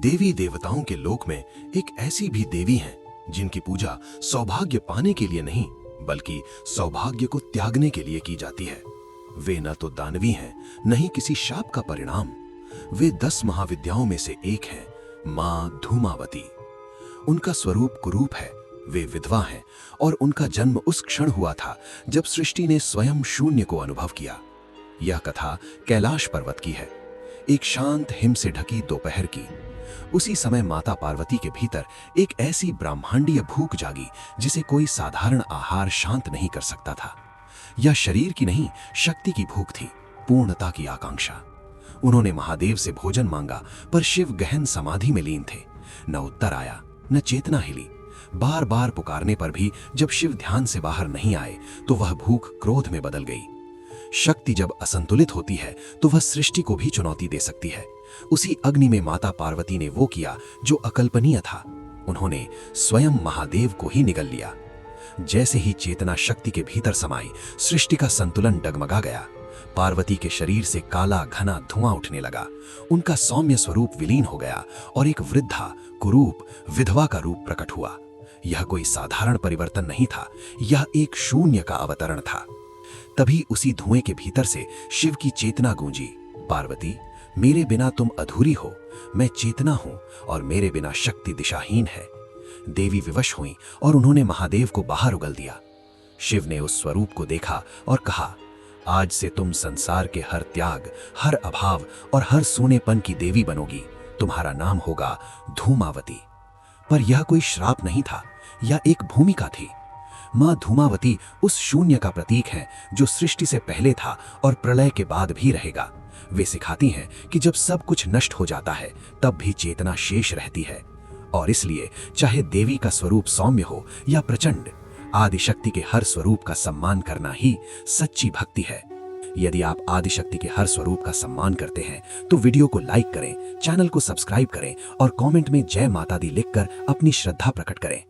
देवी देवताओं के लोक में एक ऐसी भी देवी हैं जिनकी पूजा सौभाग्य पाने के लिए नहीं बल्कि सौभाग्य को त्यागने के लिए की जाती है। वे न तो दानवी हैं, न ही किसी शाप का परिणाम। वे 10 महाविद्याओं में से एक हैं, मां धूमावती। उनका स्वरूप कुरूप है, वे विधवा हैं और उनका जन्म उस क्षण हुआ था जब सृष्टि ने स्वयं शून्य को अनुभव किया। यह कथा कैलाश पर्वत की है, एक शांत हिम से ढकी दोपहर की। उसी समय माता पार्वती के भीतर एक ऐसी ब्रह्मांडीय भूख जागी जिसे कोई साधारण आहार शांत नहीं कर सकता था। यह शरीर की नहीं, शक्ति की भूख थी, पूर्णता की आकांक्षा। उन्होंने महादेव से भोजन मांगा, पर शिव गहन समाधि में लीन थे। न उत्तर आया, न चेतना हिली। बार बार पुकारने पर भी जब शिव ध्यान से बाहर नहीं आए तो वह भूख क्रोध में बदल गई। शक्ति जब असंतुलित होती है तो वह सृष्टि को भी चुनौती दे सकती है। उसी अग्नि में माता पार्वती ने वो किया जो अकल्पनीय था। उन्होंने स्वयं महादेव को ही निगल लिया। जैसे ही चेतना शक्ति के भीतर समाई, सृष्टि का संतुलन डगमगा गया। पार्वती के शरीर से काला घना धुआं उठने लगा। उनका सौम्य स्वरूप विलीन हो गया और एक वृद्धा कुरूप विधवा का रूप प्रकट हुआ। यह कोई साधारण परिवर्तन नहीं था, यह एक शून्य का अवतरण था। तभी उसी धुएं के भीतर से शिव की चेतना गूंजी, पार्वती, मेरे बिना तुम अधूरी हो, मैं चेतना हूं और मेरे बिना शक्ति दिशाहीन है। देवी विवश हुई और उन्होंने महादेव को बाहर उगल दिया। शिव ने उस स्वरूप को देखा और कहा, आज से तुम संसार के हर त्याग, हर अभाव और हर सूनेपन की देवी बनोगी। तुम्हारा नाम होगा धूमावती। पर यह कोई श्राप नहीं था, यह एक भूमिका थी। मां धूमावती उस शून्य का प्रतीक है जो सृष्टि से पहले था और प्रलय के बाद भी रहेगा। वे सिखाती हैं कि जब सब कुछ नष्ट हो जाता है तब भी चेतना शेष रहती है। और इसलिए चाहे देवी का स्वरूप सौम्य हो या प्रचंड, आदिशक्ति के हर स्वरूप का सम्मान करना ही सच्ची भक्ति है। यदि आप आदिशक्ति के हर स्वरूप का सम्मान करते हैं तो वीडियो को लाइक करें, चैनल को सब्सक्राइब करें और कमेंट में जय माता दी लिखकर अपनी श्रद्धा प्रकट करें।